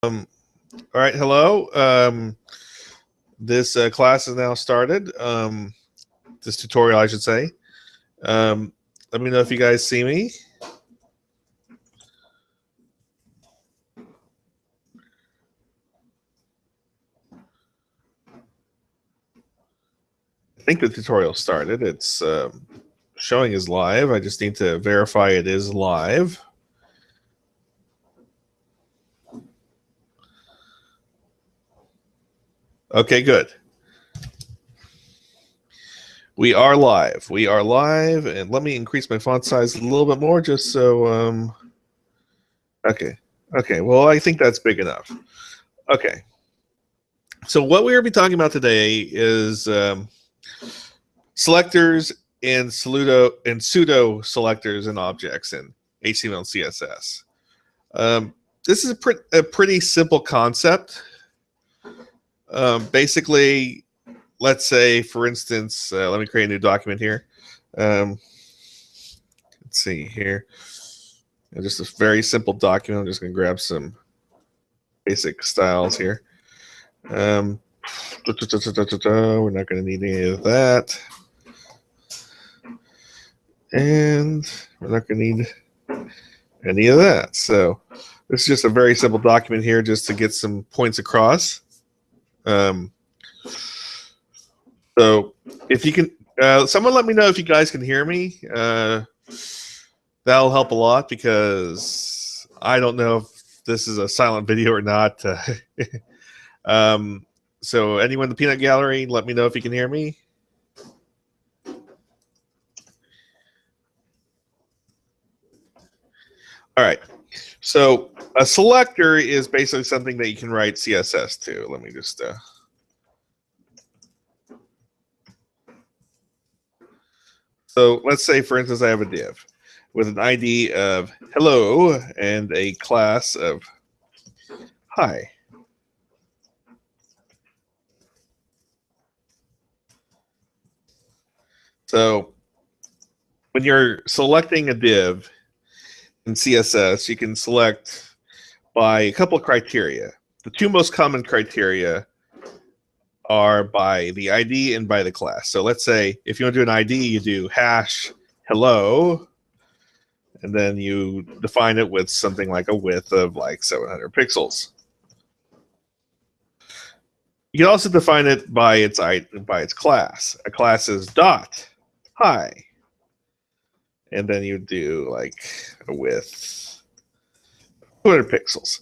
All right, hello. This class is now started. This tutorial, I should say. Let me know if you guys see me. I think the tutorial started. It's showing is live. I just need to verify it is live. Okay, good. We are live. We are live, and let me increase my font size a little bit more just so, okay. Okay, well, I think that's big enough. Okay. So what we're going to be talking about today is selectors and pseudo selectors and objects in HTML and CSS. This is a pretty simple concept. Basically, let's say, for instance, let me create a new document here. Let's see here. Just a very simple document. I'm just going to grab some basic styles here. We're not going to need any of that. And we're not going to need any of that. So this is just a very simple document here just to get some points across. So if you can, someone let me know if you guys can hear me. That'll help a lot because I don't know if this is a silent video or not. So anyone in the peanut gallery, let me know if you can hear me. All right. So a selector is basically something that you can write CSS to. Let me just so let's say, for instance, I have a div with an ID of hello and a class of hi. So when you're selecting a div in CSS, you can select by a couple of criteria. The two most common criteria are by the ID and by the class. So let's say if you want to do an ID, you do hash hello, and then you define it with something like a width of like 700 pixels. You can also define it by its class. A class is dot hi, and then you do like a width 200 pixels.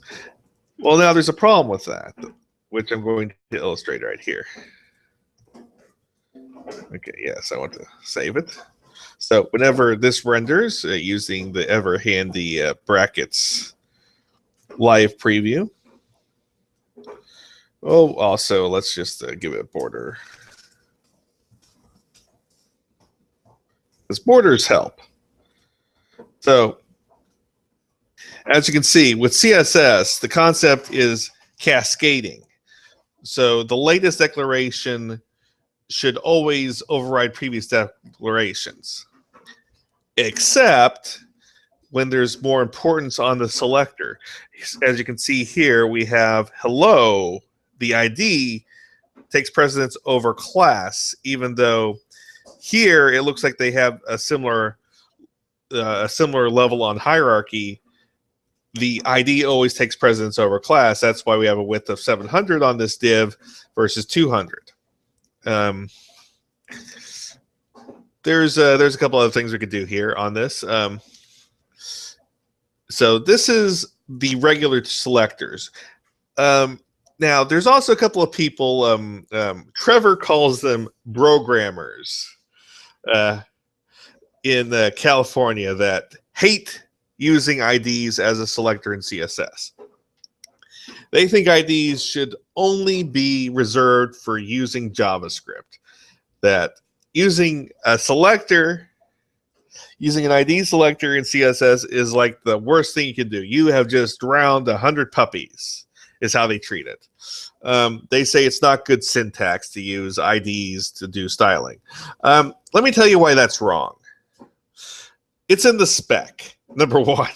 Well, now there's a problem with that, which I'm going to illustrate right here. Okay, yes, I want to save it. So whenever this renders, using the ever handy brackets live preview. Oh, also, let's just give it a border. Because borders help. So as you can see, with CSS, the concept is cascading. So the latest declaration should always override previous declarations, except when there's more importance on the selector. As you can see here, we have hello. The ID takes precedence over class, even though here it looks like they have a similar level on hierarchy. The ID always takes precedence over class. That's why we have a width of 700 on this div versus 200. There's a couple other things we could do here on this. So this is the regular selectors. Now, there's also a couple of people, Trevor calls them programmers in California that hate using IDs as a selector in CSS. They think IDs should only be reserved for using JavaScript. That using a selector, using an ID selector in CSS is like the worst thing you can do. You have just drowned 100 puppies, is how they treat it. They say it's not good syntax to use IDs to do styling. Let me tell you why that's wrong. It's in the spec, number one.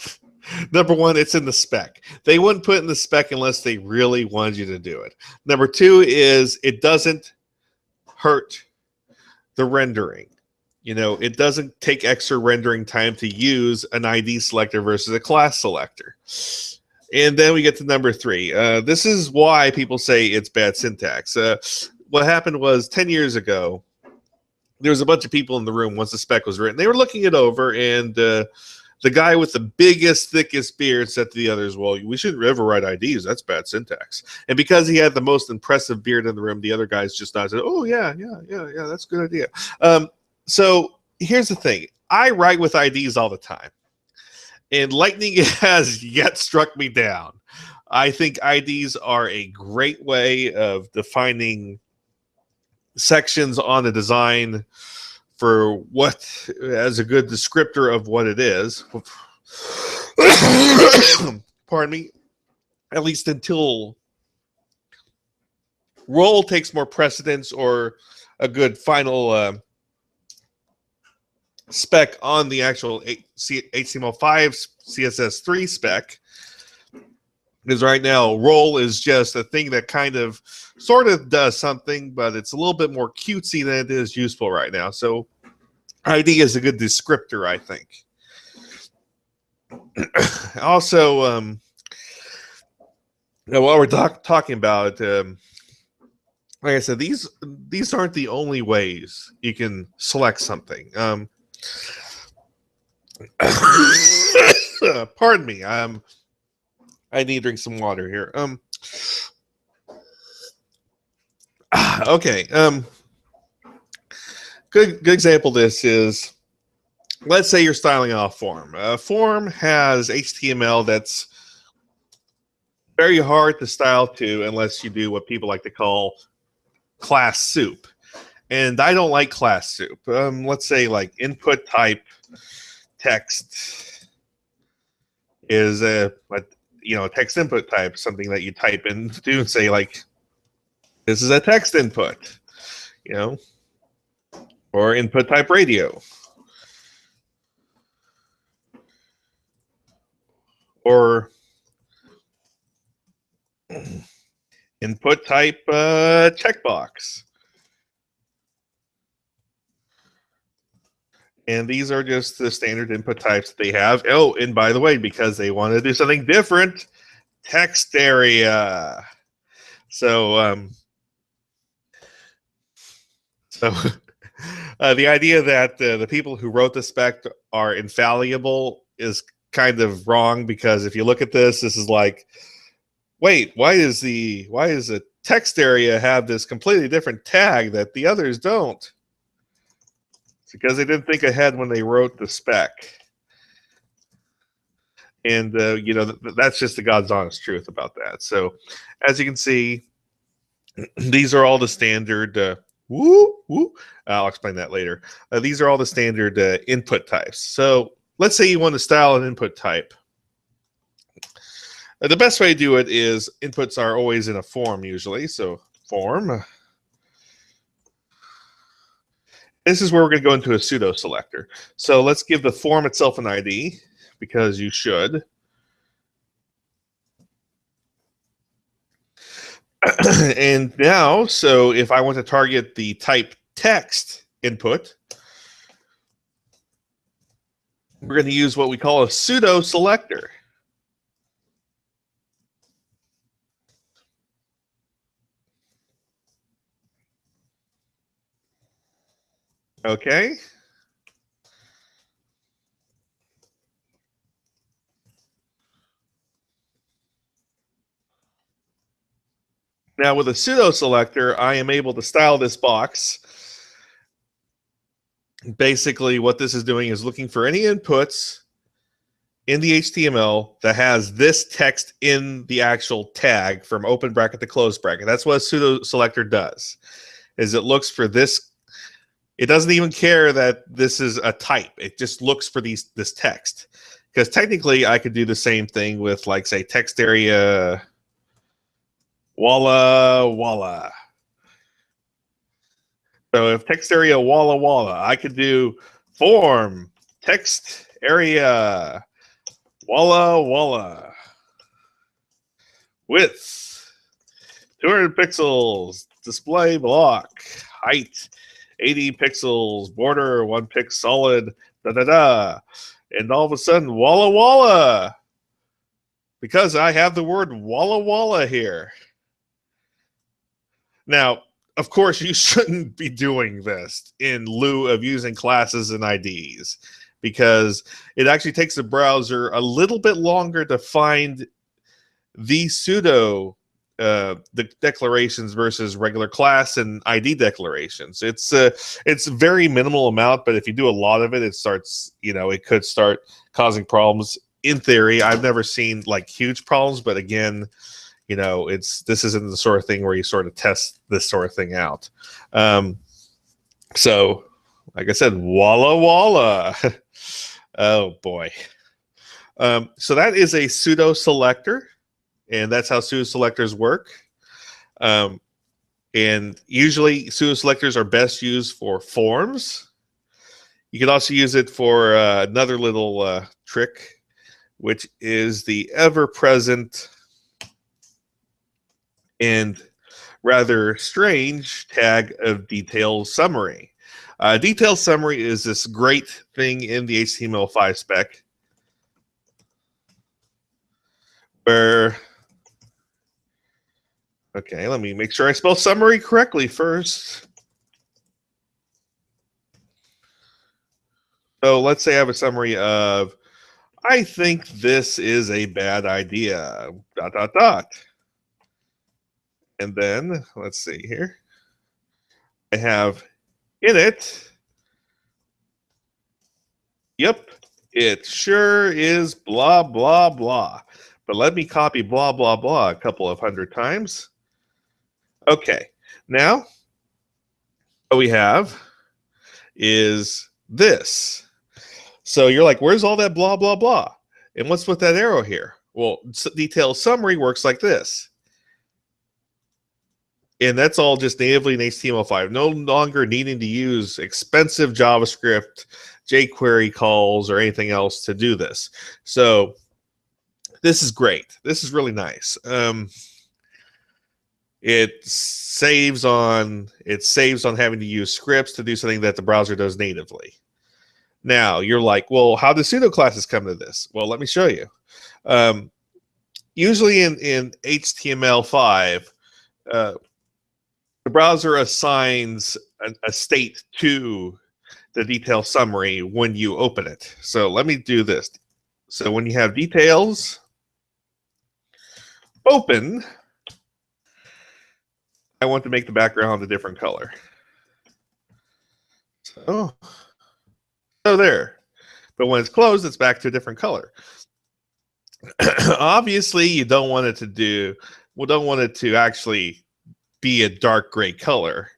Number one, it's in the spec. They wouldn't put it in the spec unless they really wanted you to do it. Number two is it doesn't hurt the rendering. You know, it doesn't take extra rendering time to use an ID selector versus a class selector. And then we get to number three. This is why people say it's bad syntax. What happened was 10 years ago, there was a bunch of people in the room once the spec was written. They were looking it over, and the guy with the biggest, thickest beard said to the others, well, we shouldn't ever write IDs. That's bad syntax. And because he had the most impressive beard in the room, the other guys just nodded, oh, yeah, that's a good idea. So here's the thing. I write with IDs all the time, and lightning has yet struck me down. I think IDs are a great way of defining sections on a design for what as a good descriptor of what it is. Pardon me. At least until role takes more precedence or a good final spec on the actual HTML5 CSS3 spec. Because right now, role is just a thing that kind of sort of does something, but it's a little bit more cutesy than it is useful right now. So ID is a good descriptor, I think. Also, while we're talking about, like I said, these aren't the only ways you can select something. Pardon me. I need to drink some water here. Okay. Good example of this is, let's say you're styling out a form. A form has HTML that's very hard to style to unless you do what people like to call class soup. And I don't like class soup. Let's say like input type text is a text input type, something that you type into and say like, this is a text input, or input type radio, or input type checkbox. And these are just the standard input types they have. Oh, and by the way, because they want to do something different, text area. So the idea that the people who wrote the spec are infallible is kind of wrong, because if you look at this is like, wait, why does the text area have this completely different tag that the others don't? It's because they didn't think ahead when they wrote the spec. And that's just the God's honest truth about that. So as you can see, these are all the standard I'll explain that later. These are all the standard input types. So let's say you want to style an input type. The best way to do it is inputs are always in a form usually. So form. This is where we're going to go into a pseudo selector. So let's give the form itself an ID, because you should. And now, so if I want to target the type text input, we're going to use what we call a pseudo selector. Okay. Now with a pseudo selector, I am able to style this box. Basically, what this is doing is looking for any inputs in the HTML that has this text in the actual tag from open bracket to close bracket. That's what a pseudo selector does, is it looks for this. It doesn't even care that this is a type. It just looks for this text. Because technically, I could do the same thing with, like, say, text area Walla Walla. So if text area Walla Walla, I could do form text area Walla Walla. Width 200 pixels. Display block. Height 80 pixels. Border 1 pixel solid. Da da da. And all of a sudden, Walla Walla. Because I have the word Walla Walla here. Now, of course, you shouldn't be doing this in lieu of using classes and IDs, because it actually takes the browser a little bit longer to find the pseudo the declarations versus regular class and ID declarations. It's a very minimal amount, but if you do a lot of it, it starts, it could start causing problems. In theory, I've never seen like huge problems, but again, this isn't the sort of thing where you sort of test this sort of thing out. So, like I said, Walla Walla. Oh boy. So that is a pseudo selector, and that's how pseudo selectors work. And usually pseudo selectors are best used for forms. You can also use it for another little trick, which is the ever-present and rather strange tag of detail summary. Detail summary is this great thing in the HTML5 spec where, okay, let me make sure I spell summary correctly first. So let's say I have a summary of, I think this is a bad idea, ... And then, let's see here. I have in it, yep, it sure is blah, blah, blah. But let me copy blah, blah, blah a couple of hundred times. Okay, now what we have is this. So you're like, where's all that blah, blah, blah? And what's with that arrow here? Well, detail summary works like this. And that's all just natively in HTML5. No longer needing to use expensive JavaScript, jQuery calls, or anything else to do this. So this is great. This is really nice. It saves on having to use scripts to do something that the browser does natively. Now you're like, well, how do pseudo classes come to this? Well, let me show you. Usually in HTML5, the browser assigns a state to the detail summary when you open it. So let me do this. So when you have details open, I want to make the background a different color. So there. But when it's closed, it's back to a different color. Obviously, you don't want it to actually be a dark gray color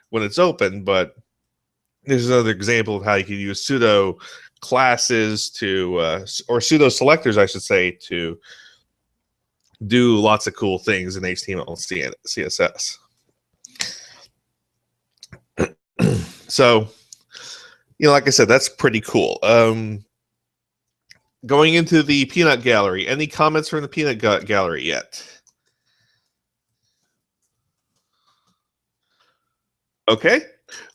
when it's open, but there's another example of how you can use pseudo classes to, or pseudo selectors, I should say, to do lots of cool things in HTML and CSS. So, like I said, that's pretty cool. Going into the peanut gallery, any comments from the peanut gallery yet? Okay,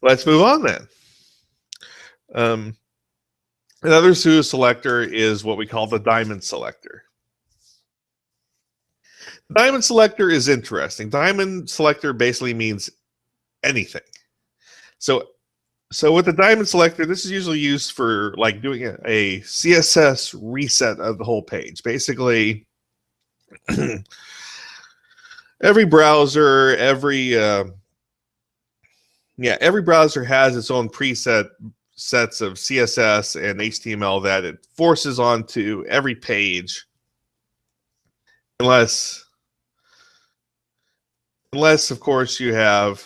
let's move on then. Another pseudo selector is what we call the diamond selector. Diamond selector is interesting. Diamond selector basically means anything. So with the diamond selector, this is usually used for like doing a CSS reset of the whole page. Basically, every browser, every browser has its own preset sets of CSS and HTML that it forces onto every page, unless of course you have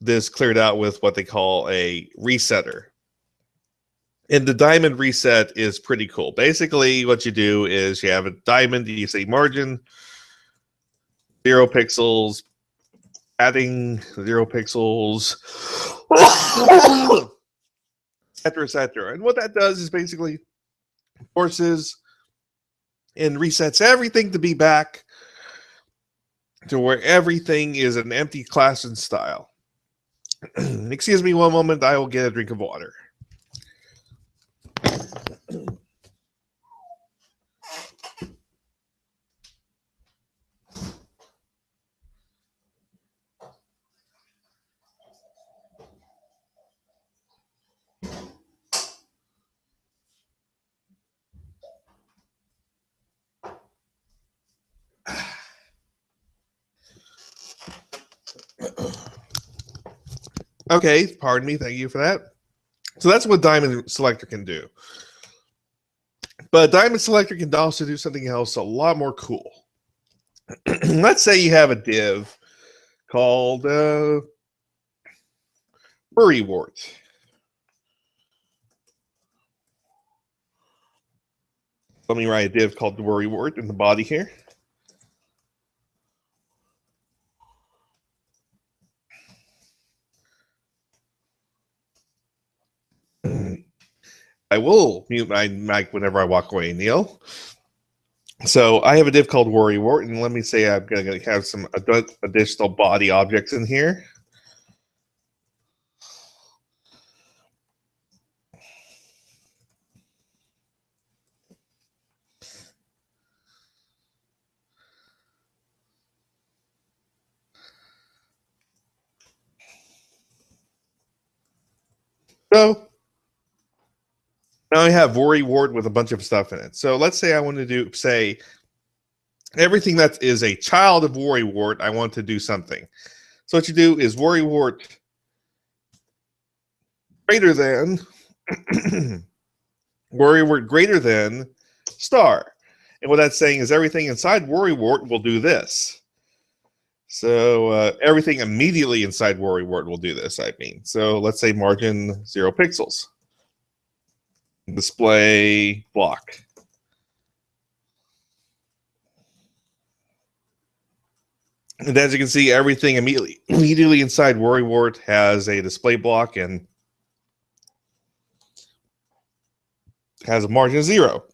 this cleared out with what they call a resetter. And the diamond reset is pretty cool. Basically, what you do is you have a diamond, you say margin 0 pixels, adding 0 pixels. cetera, et cetera. And what that does is basically forces and resets everything to be back to where everything is an empty class and style. Excuse me one moment, I will get a drink of water. Okay, pardon me, thank you for that. So that's what Diamond Selector can do. But Diamond Selector can also do something else a lot more cool. Let's say you have a div called Worrywart. Let me write a div called Worrywart in the body here. I will mute my mic whenever I walk away, Neil. So I have a div called Worrywart, and let me say I'm going to have some additional body objects in here. So now I have Worrywart with a bunch of stuff in it. So let's say I want to do, say, everything that is a child of Worrywart, I want to do something. So what you do is Worrywart greater than Worrywart greater than star. And what that's saying is everything inside Worrywart will do this. So everything immediately inside Worrywart will do this, I mean. So let's say margin 0 pixels. Display block. And as you can see, everything immediately inside Worrywart has a display block and has a margin of 0.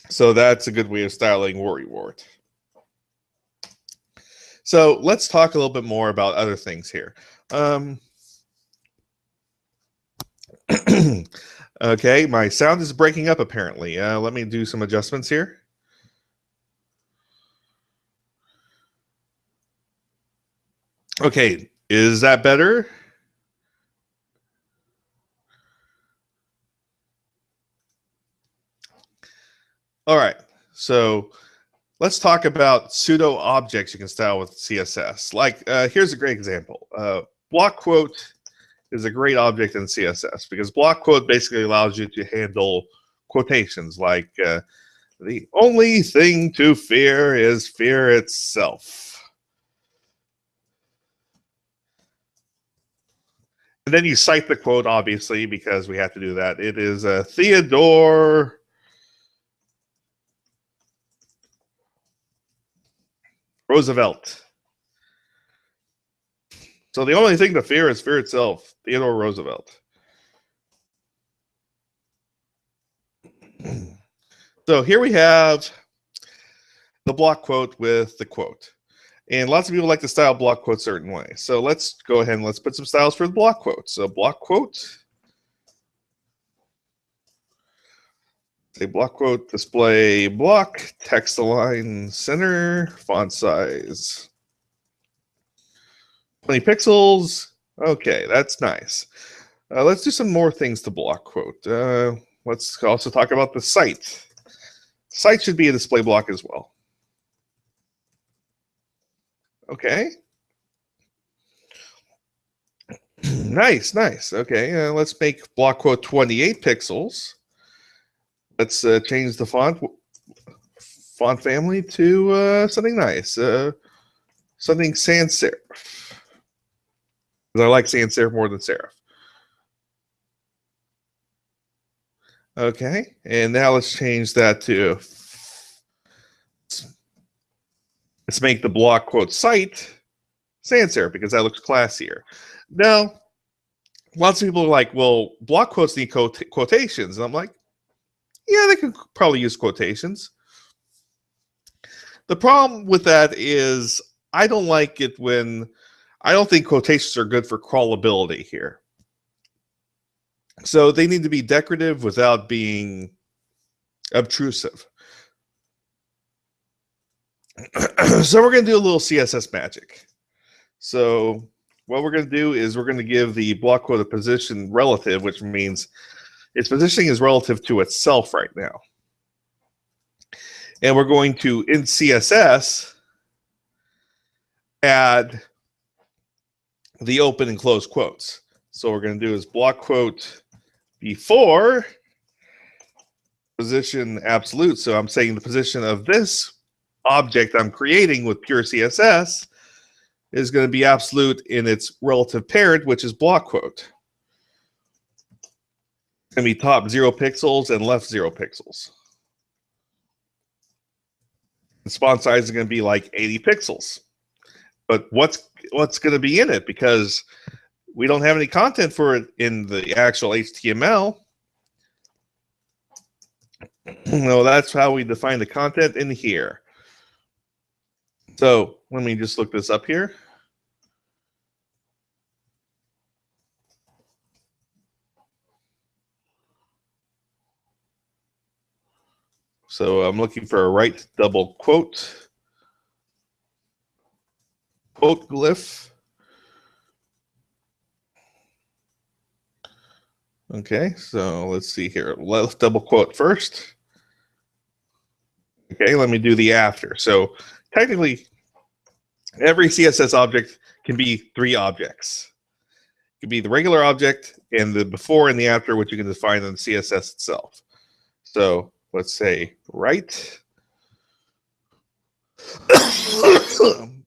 So that's a good way of styling Worrywart. So let's talk a little bit more about other things here. Okay, my sound is breaking up apparently. Let me do some adjustments here. Okay, is that better? All right, so let's talk about pseudo objects you can style with CSS. Like, here's a great example. Block quote is a great object in CSS because block quote basically allows you to handle quotations like the only thing to fear is fear itself. And then you cite the quote, obviously, because we have to do that. It is Theodore Roosevelt. So the only thing to fear is fear itself. Theodore Roosevelt. So here we have the block quote with the quote. And lots of people like to style block quotes certain ways. So let's go ahead and let's put some styles for the block quote. So block quote. Say block quote, display block, text align center, font size 20 pixels. Okay, that's nice. Let's do some more things to block quote. Let's also talk about the site. Site should be a display block as well. Okay. Nice, nice. Okay, let's make block quote 28 pixels. Let's change the font family to something nice. Something sans serif. Because I like sans serif more than serif. Okay, and now let's change that to, let's make the block quote site sans serif because that looks classier. Now, lots of people are like, well, block quotes need quotations. And I'm like, yeah, they can probably use quotations. The problem with that is I don't like it when I don't think quotations are good for crawlability here. So they need to be decorative without being obtrusive. So we're going to do a little CSS magic. So what we're going to do is we're going to give the block quote a position relative, which means its positioning is relative to itself right now. And we're going to, in CSS, add the open and close quotes. So what we're going to do is block quote before position absolute. So I'm saying the position of this object I'm creating with pure CSS is going to be absolute in its relative parent, which is block quote. It's going to be top 0 pixels and left 0 pixels. The font size is going to be like 80 pixels. But what's going to be in it? Because we don't have any content for it in the actual HTML. No, that's how we define the content in here. So let me just look this up here. So I'm looking for a right double quote glyph. Okay, so let's see here. Left double quote first. Okay, let me do the after. So technically, every CSS object can be 3 objects. It can be the regular object and the before and the after, which you can define in the CSS itself. So let's say right.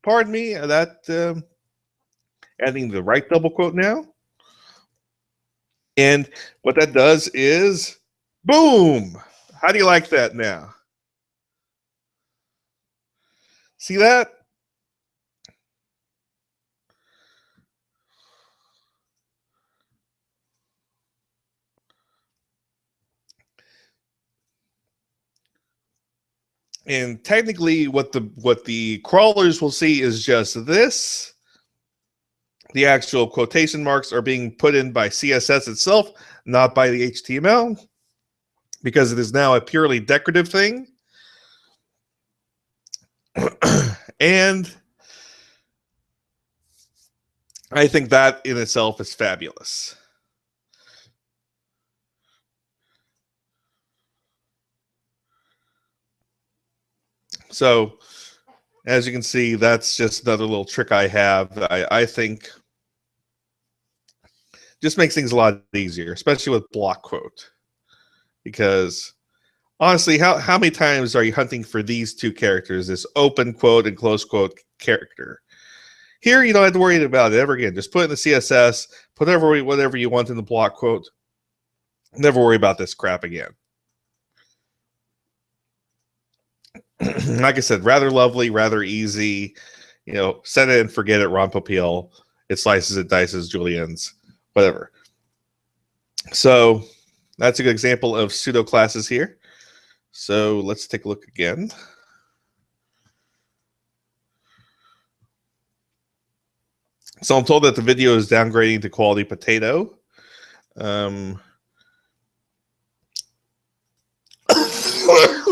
Pardon me, that adding the right double quote now. And what that does is, boom! How do you like that now? See that? And technically, what the crawlers will see is just this. The actual quotation marks are being put in by CSS itself, not by the HTML, because it is now a purely decorative thing. And I think that in itself is fabulous. So, as you can see, that's just another little trick I have. I think just makes things a lot easier, especially with block quote. Because honestly, how many times are you hunting for these 2 characters, this open quote and close quote character? Here, you don't have to worry about it ever again. Just put it in the CSS, put whatever you want in the block quote. Never worry about this crap again. Like I said, rather lovely, rather easy. You know, set it and forget it, Ron Popeil. It slices, it dices, juliennes, whatever. So that's a good example of pseudo classes here. So let's take a look again. So I'm told that the video is downgrading to quality potato.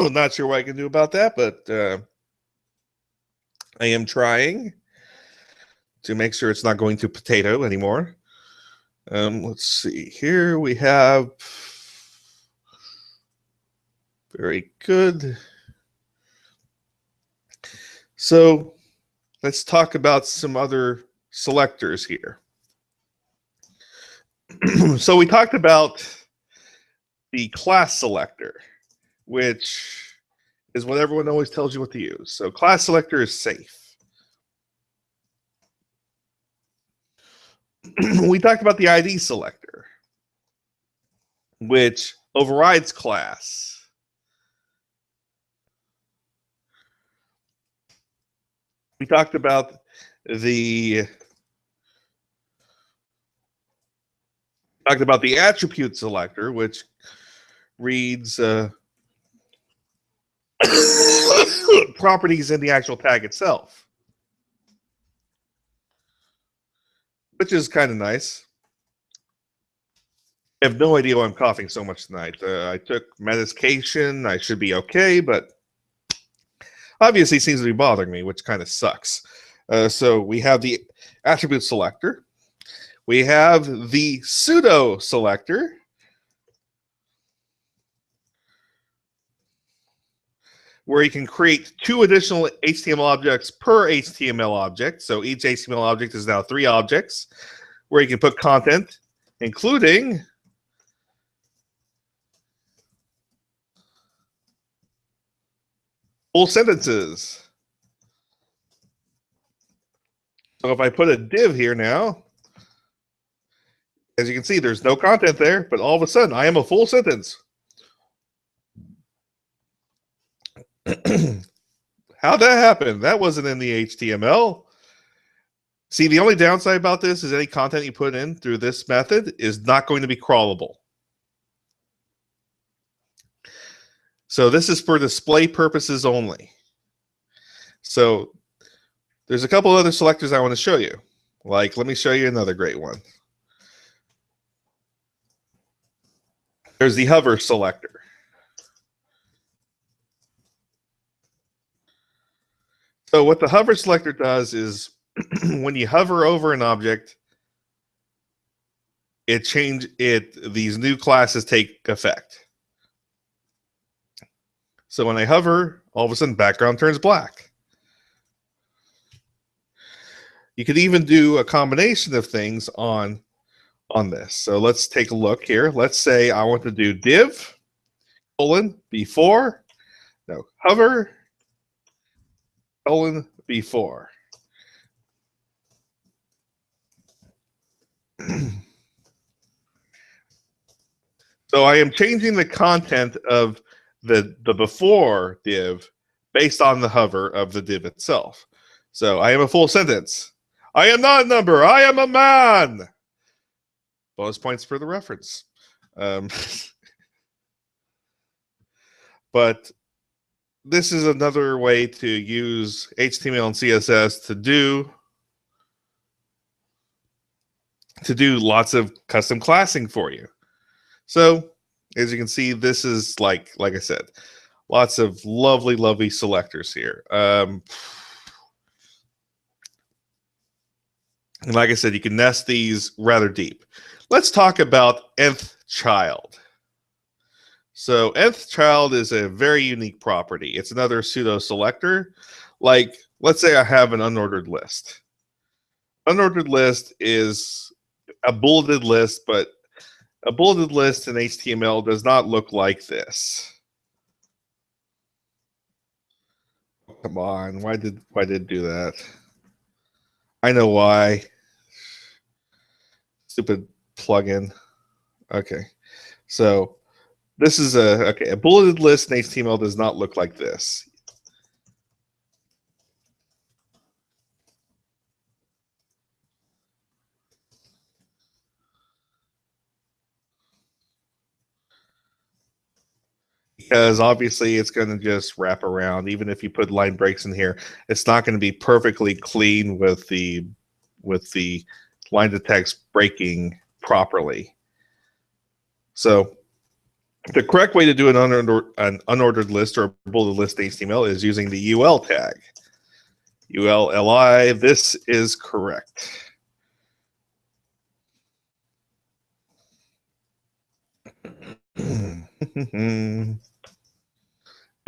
Not sure what I can do about that, but I am trying to make sure it's not going to potato anymore. Let's see. Here we have very good. So let's talk about some other selectors here. So we talked about the class selector, which is what everyone always tells you what to use. So class selector is safe. We talked about the ID selector, which overrides class. We talked about the Talked about the attribute selector, which reads properties in the actual tag itself, which is kind of nice. I have no idea why I'm coughing so much tonight. I took medication. I should be okay, but obviously seems to be bothering me, which kind of sucks. So we have the attribute selector. We have the pseudo selector. Where you can create 2 additional HTML objects per HTML object. So each HTML object is now 3 objects, where you can put content, including full sentences. So if I put a div here now, as you can see, there's no content there, but all of a sudden I am a full sentence. How'd that happen? That wasn't in the HTML. See, the only downside about this is any content you put in through this method is not going to be crawlable. So this is for display purposes only. So there's a couple other selectors I want to show you. Like, let me show you another great one. There's the hover selector. So what the hover selector does is when you hover over an object, these new classes take effect. So when I hover, all of a sudden background turns black. You could even do a combination of things on this. So let's take a look here. Let's say I want to do div before, no, hover before. So I am changing the content of the before div based on the hover of the div itself. So I am a full sentence. I am not a number. I am a man. Bonus points for the reference. But this is another way to use HTML and CSS to do lots of custom classing for you. So as you can see, this is like I said, lots of lovely selectors here. And like I said, you can nest these rather deep. Let's talk about nth child. So nth child is a very unique property. It's another pseudo selector. Like, let's say I have an unordered list. Unordered list is a bulleted list, but a bulleted list in HTML does not look like this. Come on, why did it do that? I know why. Stupid plugin. Okay, so this is a bulleted list in HTML does not look like this. Because obviously it's going to just wrap around. Even if you put line breaks in here, it's not going to be perfectly clean with the line of text breaking properly. So the correct way to do an unordered list or bulleted list in HTML is using the UL tag. ULLI, this is correct.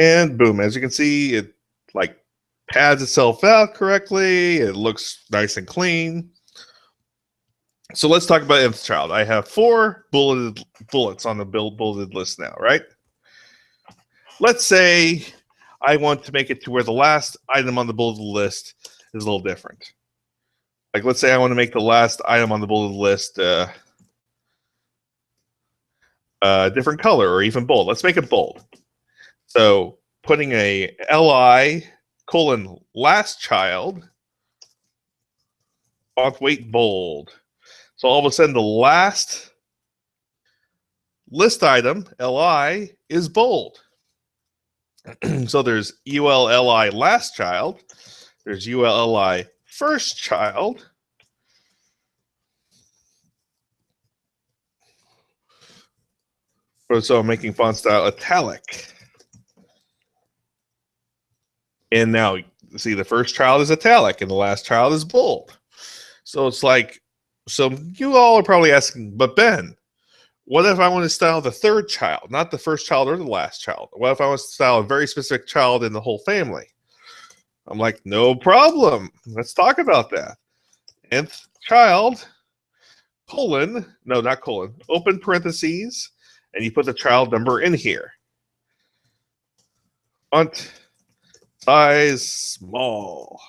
And boom, as you can see, it like pads itself out correctly. It looks nice and clean. So let's talk about nth child. I have 4 bullets on the bulleted list now, right? Let's say I want to make it to where the last item on the bulleted list is a little different. Like, let's say I want to make the last item on the bulleted list different color or even bold. Let's make it bold. So putting a li : last child, font weight bold. So all of a sudden the last list item, LI, is bold. So there's ULLI last child. There's ULLI first child. So I'm making font style italic. And now, see, the first child is italic and the last child is bold. So it's like, so you all are probably asking, but Ben, what if I want to style the third child, not the first child or the last child? What if I want to style a very specific child in the whole family? I'm like, no problem. Let's talk about that. Nth child, colon, no, not colon, open parentheses, and you put the child number in here. Font size small.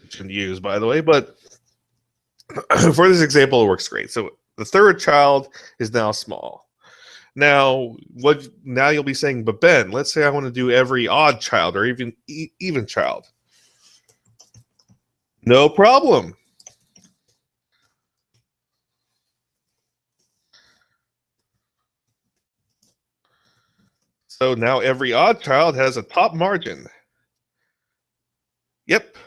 Shouldn't use, by the way, but for this example, it works great. So the third child is now small. Now, now you'll be saying, but Ben, let's say I want to do every odd child or even even child. No problem. So now every odd child has a top margin. Yep.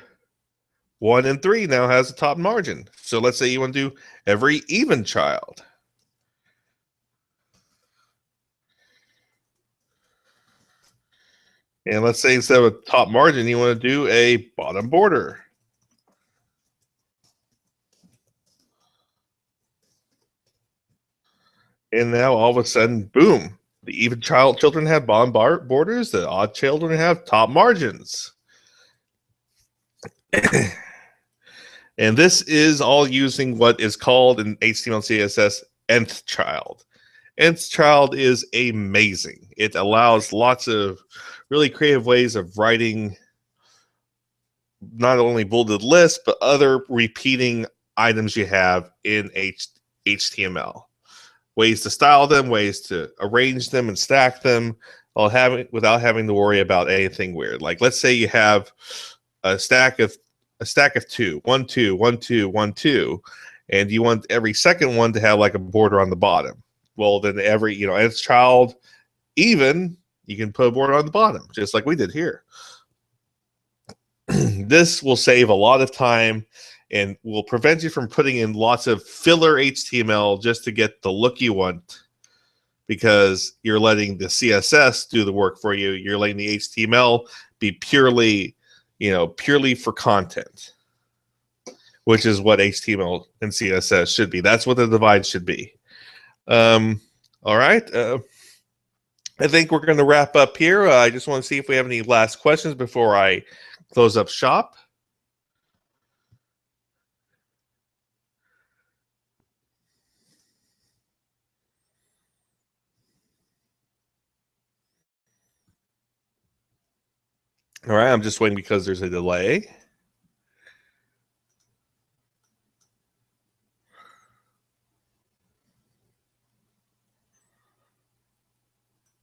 1 and 3 now has a top margin. So let's say you want to do every even child. And let's say instead of a top margin, you want to do a bottom border. And now all of a sudden, boom, the even children have bottom borders, the odd children have top margins. And this is all using what is called in HTML and CSS nth child. Nth child is amazing. It allows lots of really creative ways of writing not only bolded lists, but other repeating items you have in HTML. Ways to style them, ways to arrange them and stack them without having to worry about anything weird. Like let's say you have a stack of 2, 1, 2, 1, 2, 1, 2, and you want every second one to have like a border on the bottom. Well, then every, nth child even, you can put a border on the bottom, just like we did here. This will save a lot of time and will prevent you from putting in lots of filler HTML just to get the look you want, because you're letting the CSS do the work for you. You're letting the HTML be purely for content, which is what HTML and CSS should be. That's what the divide should be. All right. I think we're going to wrap up here. I just want to see if we have any last questions before I close up shop. All right, I'm just waiting because there's a delay.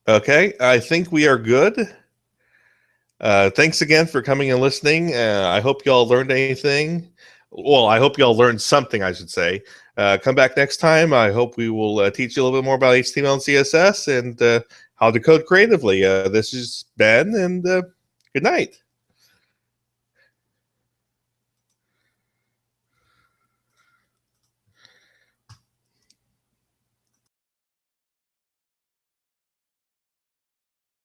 Okay, I think we are good. Thanks again for coming and listening. I hope you all learned anything. Well, I hope you all learned something, I should say. Come back next time. I hope we will teach you a little bit more about HTML and CSS and how to code creatively. This is Ben, and good night.